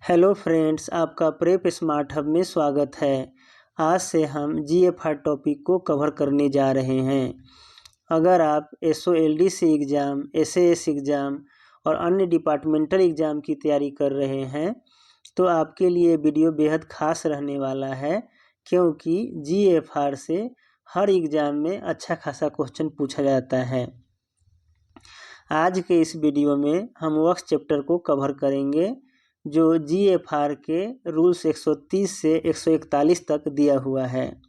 Hello friends, आपका prep smart hub में स्वागत है। आज से हम जीएफआर टॉपिक को कवर करने जा रहे हैं। अगर आप एसओएलडीसी एग्ज़ाम, एसएएस एग्ज़ाम और अन्य डिपार्टमेंटल एग्ज़ाम की तैयारी कर रहे हैं तो आपके लिए वीडियो बेहद खास रहने वाला है, क्योंकि जीएफआर से हर एग्ज़ाम में अच्छा खासा क्वेश्चन पूछा जाता है। आज के इस वीडियो में हम वर्क चैप्टर को कवर करेंगे जो जीएफआर के रूल्स 130 से 141 तक दिया हुआ है।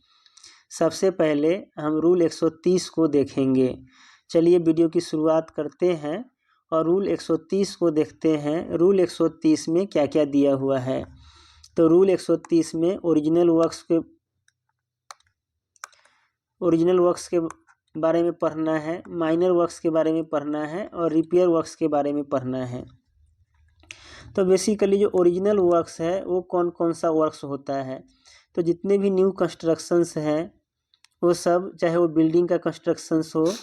सबसे पहले हम रूल 130 को देखेंगे। चलिए वीडियो की शुरुआत करते हैं और रूल 130 को देखते हैं। रूल 130 में क्या क्या दिया हुआ है। तो रूल 130 में ओरिजिनल वर्क्स के बारे में पढ़ना है, माइनर वर्क्स के बारे में पढ़ना है और रिपेयर वर्क्स के बारे में पढ़ना है। तो बेसिकली जो ओरिजिनल वर्क्स है वो कौन कौन सा वर्क्स होता है। तो जितने भी न्यू कंस्ट्रक्शंस हैं वो सब, चाहे वो बिल्डिंग का कंस्ट्रक्शंस हो,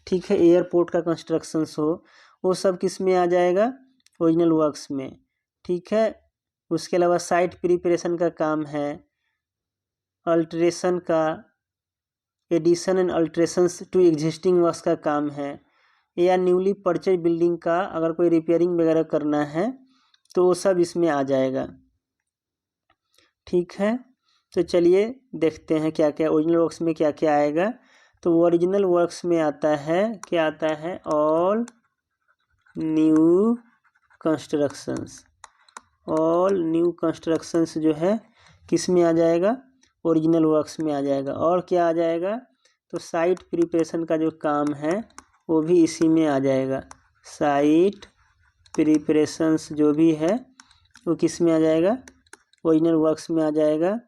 ठीक है, एयरपोर्ट का कंस्ट्रक्शंस हो, वो सब किस में आ जाएगा, ओरिजिनल वर्क्स में, ठीक है। उसके अलावा साइट प्रिपरेशन का काम है, अल्ट्रेशन का, addition and alterations to existing works का काम है, या न्यूली परचेज बिल्डिंग का अगर कोई रिपेयरिंग वगैरह करना है तो वो सब इसमें आ जाएगा, ठीक है। तो चलिए देखते हैं क्या क्या ओरिजिनल वर्क्स में क्या क्या आएगा। तो ओरिजिनल वर्क्स में आता है, क्या आता है, all new constructions. All new constructions जो है किस में आ जाएगा, ओरिजिनल वर्क्स में आ जाएगा। और क्या आ जाएगा, तो साइट प्रिपरेशन का जो काम है वो भी इसी में आ जाएगा। साइट प्रिपरेशंस जो भी है वो किस में आ जाएगा, ओरिजिनल वर्क्स में आ जाएगा।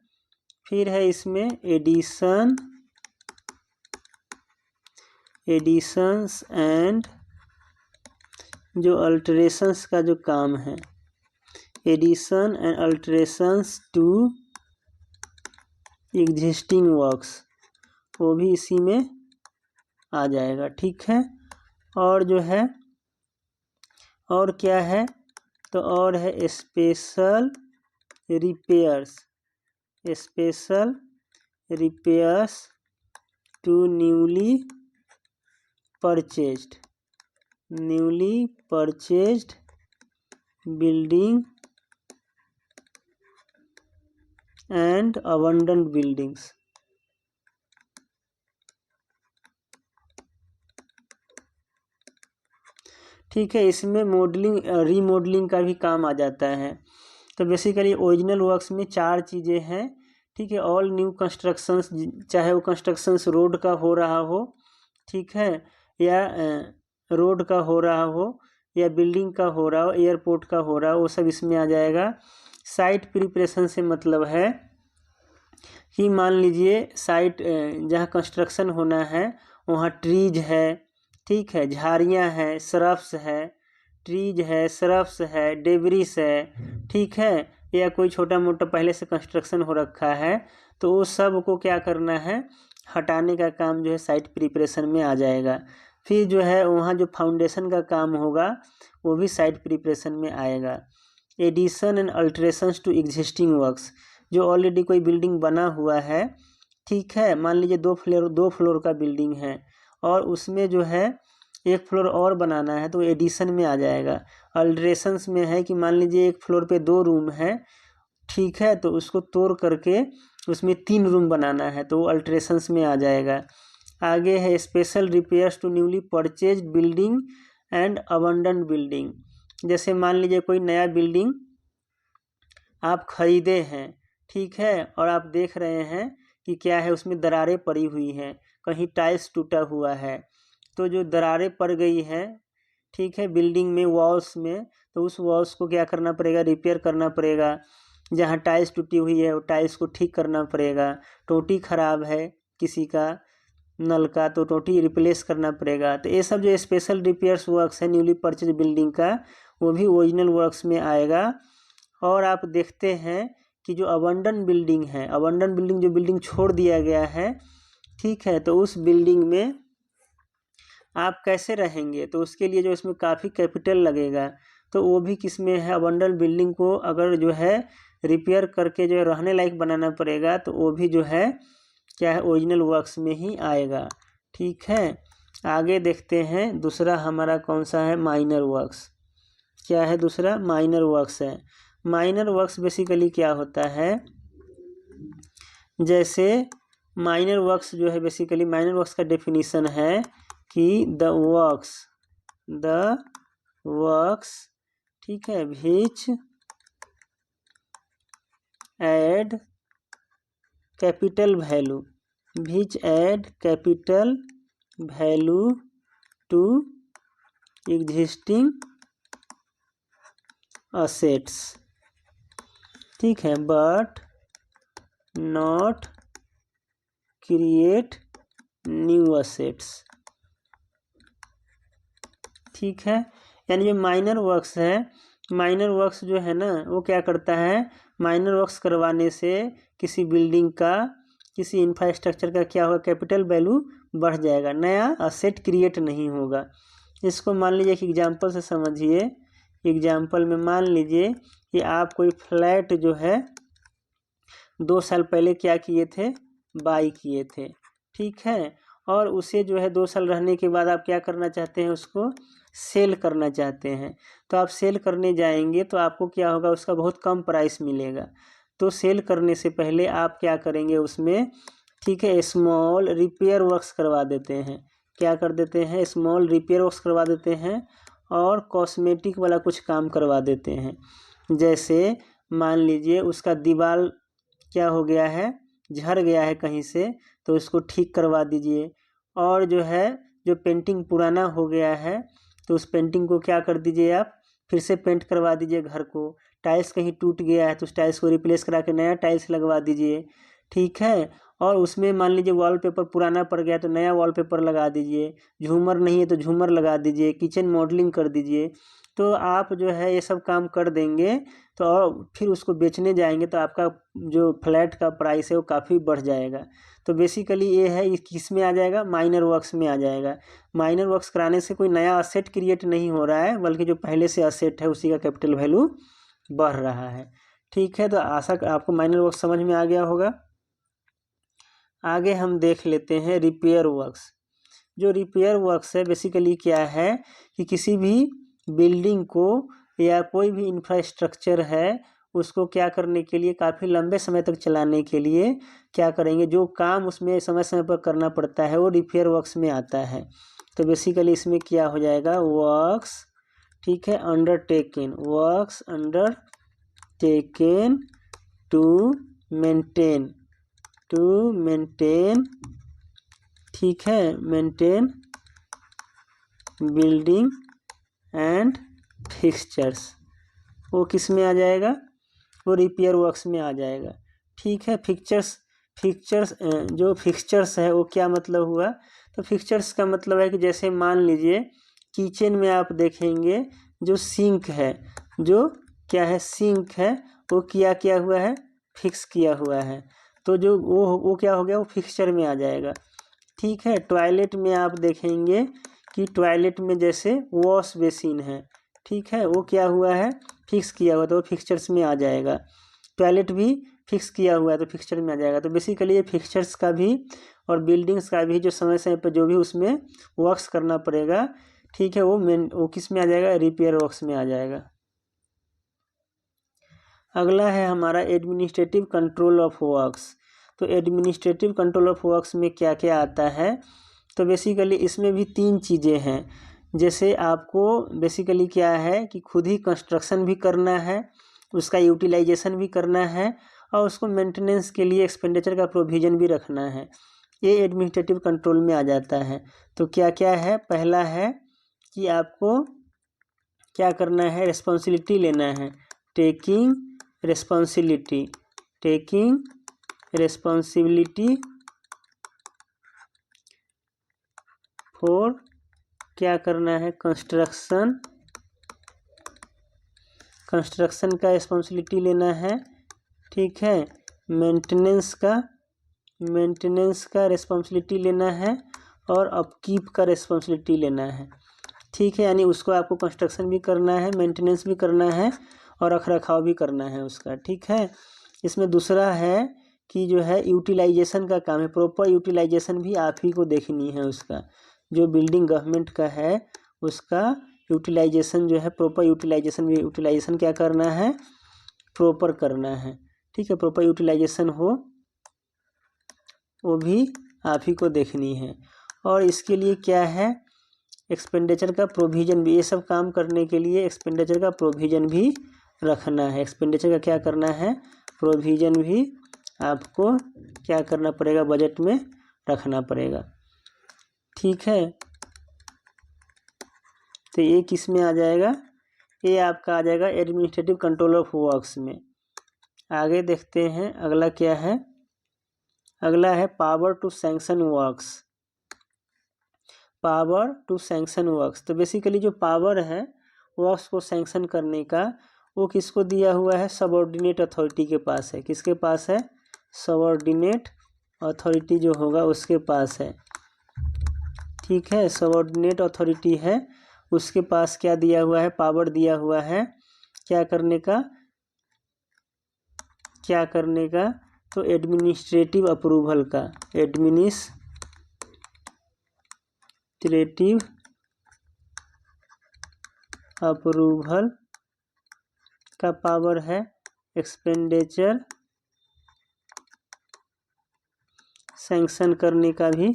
फिर है इसमें एडिशंस एंड जो अल्टरेशंस का जो काम है, addition and alterations to existing works, वो भी इसी में आ जाएगा, ठीक है। और जो है, और क्या है, तो और है special repairs to newly purchased building and abandoned buildings. ठीक है, इसमें रीमॉडलिंग का भी काम आ जाता है। तो बेसिकली ओरिजिनल वर्क्स में चार चीज़ें हैं, ठीक है। ऑल न्यू कंस्ट्रक्शंस, चाहे वो कंस्ट्रक्शंस रोड का हो रहा हो, ठीक है, या रोड का हो रहा हो, या बिल्डिंग का हो रहा हो, एयरपोर्ट का हो रहा हो, वो सब इसमें आ जाएगा। साइट प्रिपरेशन से मतलब है कि मान लीजिए साइट जहाँ कंस्ट्रक्शन होना है वहाँ ट्रीज है, ठीक है, झाड़ियाँ हैं, सरफ्स है, ट्रीज है, सरफ्स है, डेब्रिस है, ठीक है, या कोई छोटा मोटा पहले से कंस्ट्रक्शन हो रखा है तो वो सब को क्या करना है, हटाने का काम जो है साइट प्रिपरेशन में आ जाएगा। फिर जो है वहाँ जो फाउंडेशन का काम होगा वो भी साइट प्रिपरेशन में आएगा। Addition and alterations to existing works, जो ऑलरेडी कोई बिल्डिंग बना हुआ है, ठीक है, मान लीजिए दो फ्लोर का बिल्डिंग है और उसमें जो है एक फ्लोर और बनाना है तो एडिशन में आ जाएगा। अल्ट्रेशंस में है कि मान लीजिए एक फ्लोर पे 2 रूम है, ठीक है, तो उसको तोड़ करके उसमें 3 रूम बनाना है तो वो अल्ट्रेशंस में आ जाएगा। आगे है special repairs to newly purchase building and abandoned building. जैसे मान लीजिए कोई नया बिल्डिंग आप खरीदे हैं, ठीक है, और आप देख रहे हैं कि क्या है, उसमें दरारें पड़ी हुई हैं, कहीं टाइल्स टूटा हुआ है, तो जो दरारें पड़ गई हैं, ठीक है, बिल्डिंग में वॉल्स में, तो उस वॉल्स को क्या करना पड़ेगा, रिपेयर करना पड़ेगा। जहाँ टाइल्स टूटी हुई है वो टाइल्स को ठीक करना पड़ेगा। टोटी ख़राब है किसी का नल का तो टोटी रिप्लेस करना पड़ेगा। तो ये सब जो स्पेशल रिपेयर्स वर्क्स है न्यूली परचेज बिल्डिंग का, वो भी ओरिजिनल वर्क्स में आएगा। और आप देखते हैं कि जो अबंडन बिल्डिंग है, अबंडन बिल्डिंग जो बिल्डिंग छोड़ दिया गया है, ठीक है, तो उस बिल्डिंग में आप कैसे रहेंगे, तो उसके लिए जो इसमें काफ़ी कैपिटल लगेगा, तो वो भी किस में है, अबंडन बिल्डिंग को अगर जो है रिपेयर करके जो है रहने लायक बनाना पड़ेगा तो वो भी जो है क्या है, ओरिजिनल वर्क्स में ही आएगा। ठीक है, आगे देखते हैं दूसरा हमारा कौन सा है, माइनर वर्क्स। क्या है दूसरा, माइनर वर्क्स है। माइनर वर्क्स बेसिकली क्या होता है, जैसे माइनर वर्क्स जो है बेसिकली माइनर वर्क्स का डेफिनेशन है कि द वर्क्स ठीक है which add capital value to existing assets, ठीक है, but not create new assets. ठीक है, यानी जो माइनर वर्क्स है, माइनर वर्क्स जो है ना वो क्या करता है, माइनर वर्क्स करवाने से किसी बिल्डिंग का, किसी इंफ्रास्ट्रक्चर का क्या होगा, कैपिटल वैल्यू बढ़ जाएगा, नया असेट क्रिएट नहीं होगा। इसको मान लीजिए एक एग्जांपल से समझिए। एग्जांपल में मान लीजिए कि आप कोई फ्लैट जो है 2 साल पहले क्या किए थे, बाई किए थे। ठीक है, और उसे जो है 2 साल रहने के बाद आप क्या करना चाहते हैं, उसको सेल करना चाहते हैं। तो आप सेल करने जाएंगे तो आपको क्या होगा, उसका बहुत कम प्राइस मिलेगा। तो सेल करने से पहले आप क्या करेंगे उसमें, ठीक है, स्मॉल रिपेयर वर्क्स करवा देते हैं। क्या कर देते हैं, स्मॉल रिपेयर वर्क्स करवा देते हैं और कॉस्मेटिक वाला कुछ काम करवा देते हैं। जैसे मान लीजिए उसका दीवार क्या हो गया है, झड़ गया है कहीं से, तो उसको ठीक करवा दीजिए। और जो है जो पेंटिंग पुराना हो गया है तो उस पेंटिंग को क्या कर दीजिए, आप फिर से पेंट करवा दीजिए घर को। टाइल्स कहीं टूट गया है तो उस टाइल्स को रिप्लेस करा के नया टाइल्स लगवा दीजिए। ठीक है, और उसमें मान लीजिए वॉलपेपर पुराना पड़ गया तो नया वॉलपेपर लगा दीजिए। झूमर नहीं है तो झूमर लगा दीजिए, किचन मॉडलिंग कर दीजिए। तो आप जो है ये सब काम कर देंगे तो और फिर उसको बेचने जाएंगे तो आपका जो फ्लैट का प्राइस है वो काफ़ी बढ़ जाएगा। तो बेसिकली ये है, किस में आ जाएगा, माइनर वर्क्स में आ जाएगा। माइनर वर्क्स कराने से कोई नया असेट क्रिएट नहीं हो रहा है, बल्कि जो पहले से असेट है उसी का कैपिटल वैल्यू बढ़ रहा है। ठीक है, तो आशा आपको माइनर वर्क्स समझ में आ गया होगा। आगे हम देख लेते हैं रिपेयर वर्क्स। जो रिपेयर वर्क्स है बेसिकली क्या है कि किसी भी बिल्डिंग को या कोई भी इंफ्रास्ट्रक्चर है उसको क्या करने के लिए, काफ़ी लंबे समय तक चलाने के लिए क्या करेंगे, जो काम उसमें समय समय पर करना पड़ता है वो रिपेयर वर्क्स में आता है। तो बेसिकली इसमें क्या हो जाएगा, वर्क्स, ठीक है, undertaken, works undertaken to maintain, ठीक है, मेंटेन बिल्डिंग एंड फिक्सचर्स, वो किस में आ जाएगा, वो रिपेयर वर्क्स में आ जाएगा। ठीक है, फिक्सचर्स जो फिक्सचर्स है वो क्या मतलब हुआ, तो फिक्सचर्स का मतलब है कि जैसे मान लीजिए किचन में आप देखेंगे जो सिंक है, जो क्या है सिंक है, वो क्या हुआ है, फिक्स किया हुआ है। तो जो वो क्या हो गया, वो फिक्सचर में आ जाएगा। ठीक है, टॉयलेट में आप देखेंगे कि टॉयलेट में जैसे वॉश बेसिन है, ठीक है, वो क्या हुआ है, फिक्स किया हुआ, तो वो फिक्सचर्स में आ जाएगा। टॉयलेट भी फिक्स किया हुआ है तो फिक्सचर में आ जाएगा। तो बेसिकली ये फिक्सचर्स का भी और बिल्डिंग्स का भी जो समय समय पर जो भी उसमें वर्क्स करना पड़ेगा, ठीक है, वो किस में आ जाएगा, रिपेयर वर्क्स में आ जाएगा। अगला है हमारा एडमिनिस्ट्रेटिव कंट्रोल ऑफ वर्क्स। तो एडमिनिस्ट्रेटिव कंट्रोल ऑफ वर्क्स में क्या क्या आता है, तो बेसिकली इसमें भी 3 चीज़ें हैं। जैसे आपको बेसिकली क्या है कि खुद ही कंस्ट्रक्शन भी करना है, उसका यूटिलाइजेशन भी करना है और उसको मेंटेनेंस के लिए एक्सपेंडिचर का प्रोविज़न भी रखना है। ये एडमिनिस्ट्रेटिव कंट्रोल में आ जाता है। तो क्या क्या है, पहला है कि आपको क्या करना है, रिस्पॉन्सिबिलिटी लेना है, टेकिंग रिस्पॉन्सिबिलिटी फॉर क्या करना है, कंस्ट्रक्शन का रिस्पॉन्सिबिलिटी लेना है। ठीक है, मेंटेनेंस का रिस्पॉन्सिबिलिटी लेना है और अपकीप का रिस्पॉन्सिबिलिटी लेना है। ठीक है, यानी उसको आपको कंस्ट्रक्शन भी करना है, मेंटेनेंस भी करना है और रख रखाव भी करना है उसका। ठीक है, इसमें दूसरा है कि जो है यूटिलाइजेशन का काम है, प्रॉपर यूटिलाइजेशन भी आप ही को देखनी है उसका। जो बिल्डिंग गवर्नमेंट का है उसका यूटिलाइजेशन जो है, प्रॉपर यूटिलाइजेशन भी, यूटिलाइजेशन क्या करना है, प्रॉपर करना है। ठीक है, प्रॉपर यूटिलाइजेशन हो वो भी आप ही को देखनी है। और इसके लिए क्या है, एक्सपेंडिचर का प्रोविज़न भी, ये सब काम करने के लिए एक्सपेंडिचर का प्रोविज़न भी रखना है। एक्सपेंडिचर का क्या करना है, प्रोविज़न भी आपको क्या करना पड़ेगा, बजट में रखना पड़ेगा। ठीक है, तो ये किस में आ जाएगा, ये आपका आ जाएगा एडमिनिस्ट्रेटिव कंट्रोल ऑफ वर्क्स में। आगे देखते हैं अगला क्या है। अगला है power to sanction works. Power to sanction works, तो बेसिकली जो पावर है वर्क्स को सैंक्शन करने का, वो किसको दिया हुआ है, सबऑर्डिनेट अथॉरिटी के पास है। किसके पास है, सबऑर्डिनेट अथॉरिटी जो होगा उसके पास है। ठीक है, सबऑर्डिनेट अथॉरिटी है, उसके पास क्या दिया हुआ है, पावर दिया हुआ है क्या करने का, क्या करने का, तो एडमिनिस्ट्रेटिव अप्रूवल का, एडमिनिस्ट्रेटिव अप्रूवल का पावर है। एक्सपेंडिचर सैंक्शन करने का भी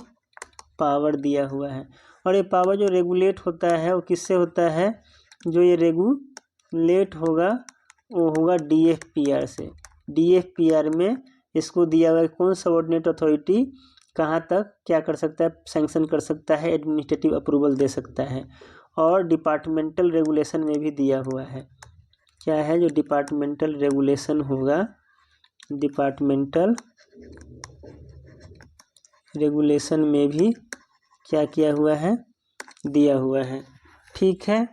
पावर दिया हुआ है। और ये पावर जो रेगुलेट होता है वो किससे होता है, जो ये रेगुलेट होगा वो होगा DFPR से। DFPR में इसको दिया हुआ है कौन, सबऑर्डिनेट अथॉरिटी कहाँ तक क्या कर सकता है, सैंक्शन कर सकता है, एडमिनिस्ट्रेटिव अप्रूवल दे सकता है। और डिपार्टमेंटल रेगुलेशन में भी दिया हुआ है। क्या है, जो डिपार्टमेंटल रेगुलेशन होगा, डिपार्टमेंटल रेगुलेशन में भी क्या किया हुआ है, दिया हुआ है। ठीक है,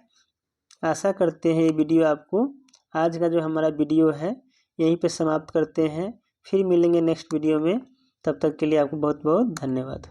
आशा करते हैं ये वीडियो आपको, आज का जो हमारा वीडियो है यहीं पे समाप्त करते हैं। फिर मिलेंगे नेक्स्ट वीडियो में, तब तक के लिए आपको बहुत बहुत धन्यवाद।